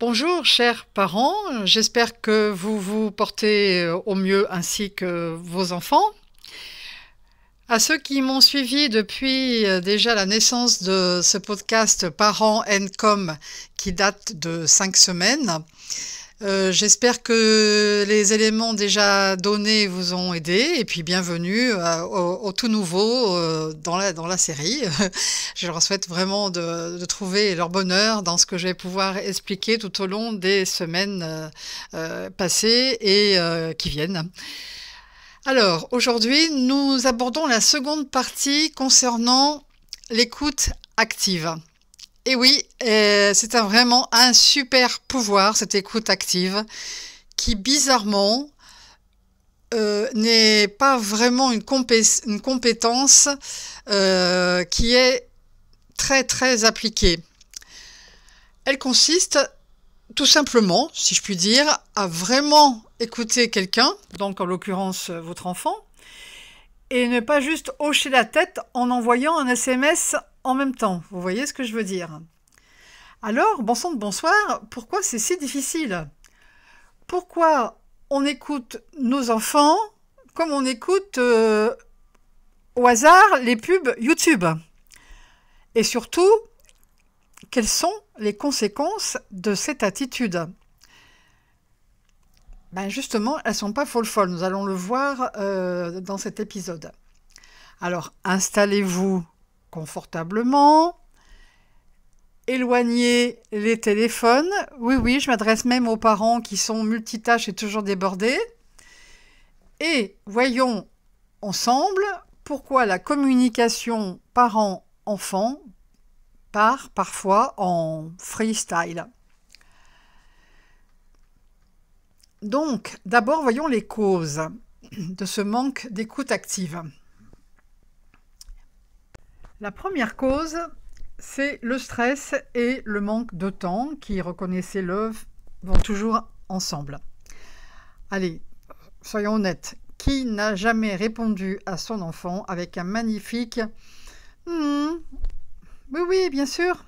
Bonjour chers parents, j'espère que vous vous portez au mieux ainsi que vos enfants. À ceux qui m'ont suivi depuis déjà la naissance de ce podcast Parents Com qui date de 5 semaines, j'espère que les éléments déjà donnés vous ont aidé et puis bienvenue au tout nouveau dans la série. Je leur souhaite vraiment de trouver leur bonheur dans ce que je vais pouvoir expliquer tout au long des semaines passées et qui viennent. Alors, aujourd'hui, nous abordons la seconde partie concernant l'écoute active. Et oui, c'est vraiment un super pouvoir, cette écoute active, qui bizarrement n'est pas vraiment une compétence qui est très très appliquée. Elle consiste tout simplement, si je puis dire, à vraiment écouter quelqu'un, donc en l'occurrence votre enfant, et ne pas juste hocher la tête en envoyant un SMS en même temps. Vous voyez ce que je veux dire? Alors, bon sang de bonsoir, pourquoi c'est si difficile? Pourquoi on écoute nos enfants comme on écoute au hasard les pubs YouTube? Et surtout, quelles sont les conséquences de cette attitude? Ben justement, elles ne sont pas folles. Nous allons le voir dans cet épisode. Alors, installez-vous confortablement. Éloignez les téléphones. Oui, je m'adresse même aux parents qui sont multitâches et toujours débordés. Et voyons ensemble pourquoi la communication parent-enfant part parfois en freestyle. Donc, d'abord, voyons les causes de ce manque d'écoute active. La première cause, c'est le stress et le manque de temps qui, reconnaissez-le, vont toujours ensemble. Allez, soyons honnêtes, qui n'a jamais répondu à son enfant avec un magnifique « oui, bien sûr »,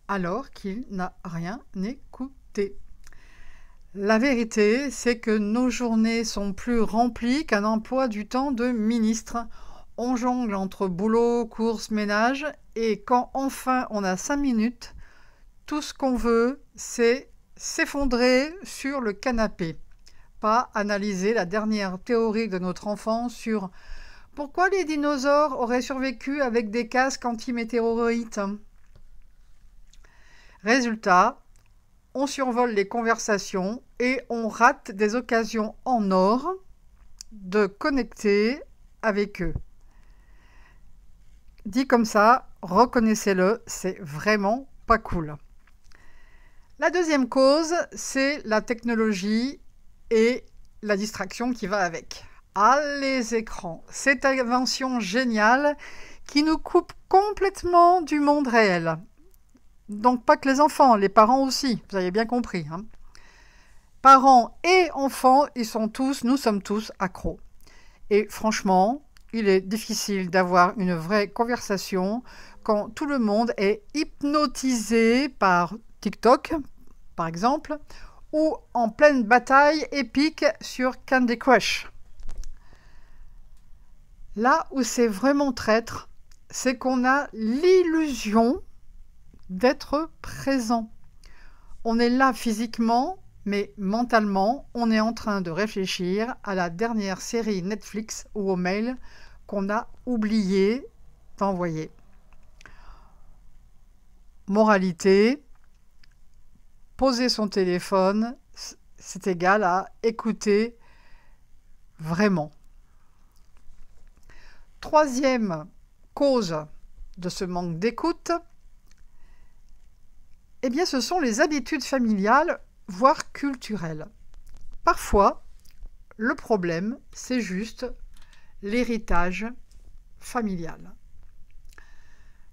alors qu'il n'a rien écouté? La vérité, c'est que nos journées sont plus remplies qu'un emploi du temps de ministre. On jongle entre boulot, courses, ménage, et quand enfin on a 5 minutes, tout ce qu'on veut, c'est s'effondrer sur le canapé. Pas analyser la dernière théorie de notre enfant sur pourquoi les dinosaures auraient survécu avec des casques anti-météorites. Résultat, on survole les conversations et on rate des occasions en or de connecter avec eux. Dit comme ça, reconnaissez-le, c'est vraiment pas cool. La deuxième cause, c'est la technologie et la distraction qui va avec. Ah, les écrans, cette invention géniale qui nous coupe complètement du monde réel. Donc pas que les enfants, les parents aussi, vous avez bien compris. Parents et enfants, nous sommes tous accros. Et franchement, il est difficile d'avoir une vraie conversation quand tout le monde est hypnotisé par TikTok, par exemple, ou en pleine bataille épique sur Candy Crush. Là où c'est vraiment traître, c'est qu'on a l'illusion d'être présent. On est là physiquement, mais mentalement, on est en train de réfléchir à la dernière série Netflix ou au mail qu'on a oublié d'envoyer. Moralité, poser son téléphone, c'est égal à écouter vraiment. Troisième cause de ce manque d'écoute, eh bien, ce sont les habitudes familiales, voire culturelles. Parfois, le problème, c'est juste l'héritage familial.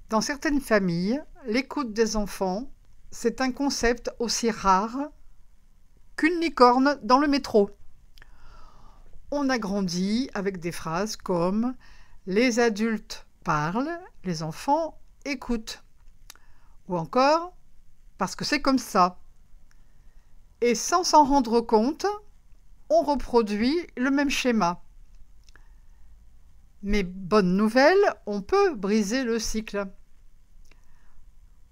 Dans certaines familles, l'écoute des enfants, c'est un concept aussi rare qu'une licorne dans le métro. On a grandi avec des phrases comme « les adultes parlent, les enfants écoutent » ou encore « parce que c'est comme ça ». Et sans s'en rendre compte, on reproduit le même schéma. Mais bonne nouvelle, on peut briser le cycle.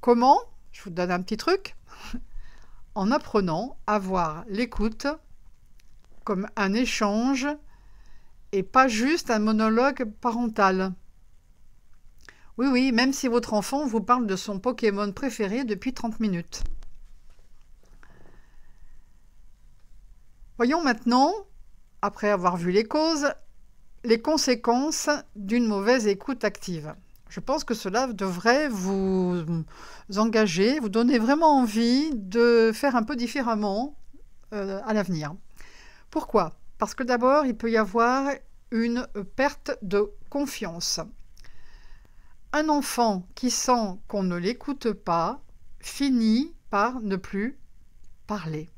Comment? Je vous donne un petit truc. En apprenant à voir l'écoute comme un échange et pas juste un monologue parental. Oui, oui, même si votre enfant vous parle de son Pokémon préféré depuis 30 minutes. Voyons maintenant, après avoir vu les causes, les conséquences d'une mauvaise écoute active. Je pense que cela devrait vous engager, vous donner vraiment envie de faire un peu différemment à l'avenir. Pourquoi? Parce que d'abord, il peut y avoir une perte de confiance. Un enfant qui sent qu'on ne l'écoute pas finit par ne plus parler.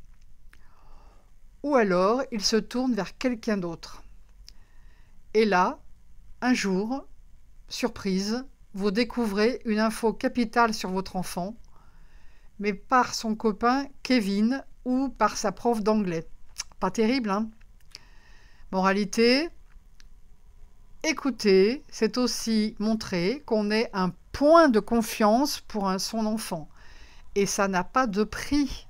Ou alors, il se tourne vers quelqu'un d'autre. Et là, un jour, surprise, vous découvrez une info capitale sur votre enfant, mais par son copain Kevin ou par sa prof d'anglais. Pas terrible, hein? Moralité, écouter, c'est aussi montrer qu'on est un point de confiance pour son enfant. Et ça n'a pas de prix.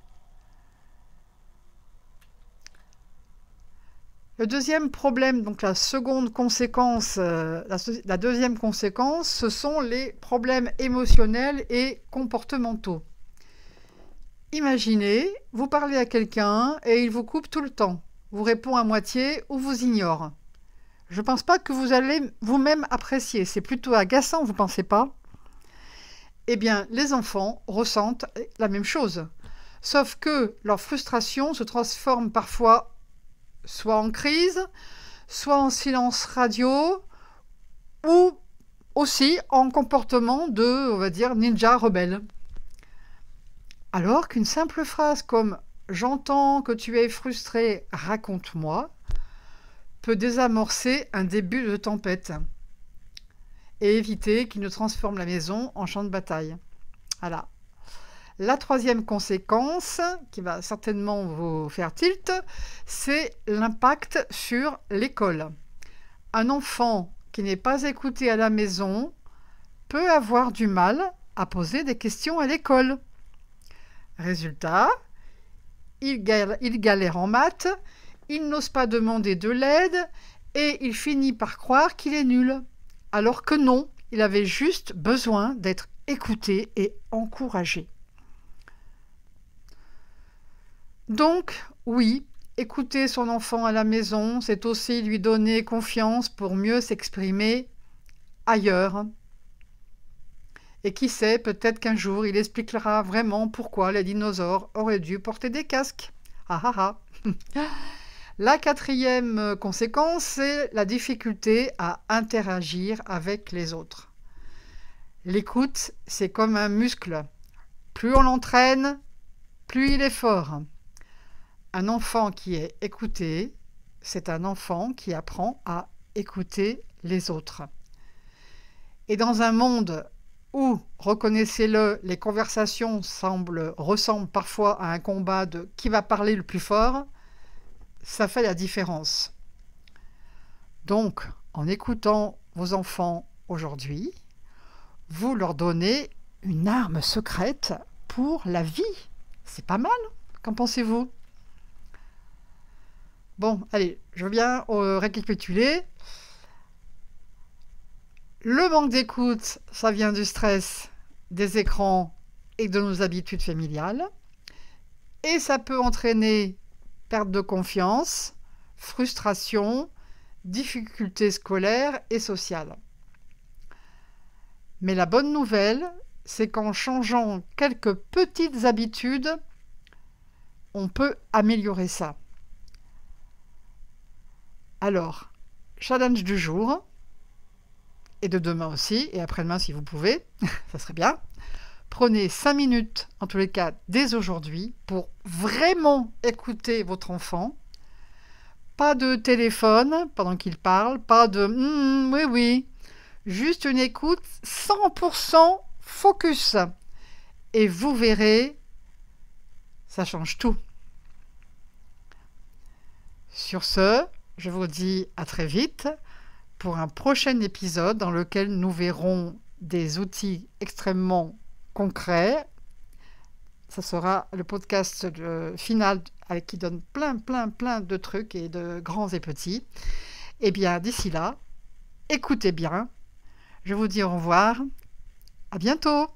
Le deuxième problème, donc la seconde conséquence, la deuxième conséquence, ce sont les problèmes émotionnels et comportementaux. Imaginez, vous parlez à quelqu'un et il vous coupe tout le temps, vous répond à moitié ou vous ignore. Je ne pense pas que vous allez vous-même apprécier, c'est plutôt agaçant, vous ne pensez pas? Eh bien, les enfants ressentent la même chose, sauf que leur frustration se transforme parfois soit en crise, soit en silence radio, ou aussi en comportement de, on va dire, ninja rebelle. Alors qu'une simple phrase comme « J'entends que tu es frustré, raconte-moi » peut désamorcer un début de tempête et éviter qu'il ne transforme la maison en champ de bataille. Voilà. La troisième conséquence, qui va certainement vous faire tilt, c'est l'impact sur l'école. Un enfant qui n'est pas écouté à la maison peut avoir du mal à poser des questions à l'école. Résultat, il galère en maths, il n'ose pas demander de l'aide et il finit par croire qu'il est nul. Alors que non, il avait juste besoin d'être écouté et encouragé. Donc, oui, écouter son enfant à la maison, c'est aussi lui donner confiance pour mieux s'exprimer ailleurs. Et qui sait, peut-être qu'un jour, il expliquera vraiment pourquoi les dinosaures auraient dû porter des casques. Ah ah ah. La quatrième conséquence, c'est la difficulté à interagir avec les autres. L'écoute, c'est comme un muscle. Plus on l'entraîne, plus il est fort. Un enfant qui est écouté, c'est un enfant qui apprend à écouter les autres. Et dans un monde où, reconnaissez-le, les conversations ressemblent parfois à un combat de qui va parler le plus fort, ça fait la différence. Donc, en écoutant vos enfants aujourd'hui, vous leur donnez une arme secrète pour la vie. C'est pas mal, qu'en pensez-vous? Bon, allez, je viens récapituler. Le manque d'écoute, ça vient du stress, des écrans et de nos habitudes familiales. Et ça peut entraîner perte de confiance, frustration, difficultés scolaires et sociales. Mais la bonne nouvelle, c'est qu'en changeant quelques petites habitudes, on peut améliorer ça. Alors, challenge du jour, et de demain aussi, et après-demain si vous pouvez, ça serait bien. Prenez 5 minutes, en tous les cas dès aujourd'hui, pour vraiment écouter votre enfant. Pas de téléphone pendant qu'il parle, pas de « oui, oui », juste une écoute 100% focus. Et vous verrez, ça change tout. Sur ce, je vous dis à très vite pour un prochain épisode dans lequel nous verrons des outils extrêmement concrets. Ce sera le podcast final qui donne plein de trucs et de grands et petits. Et bien, d'ici là, écoutez bien. Je vous dis au revoir. À bientôt.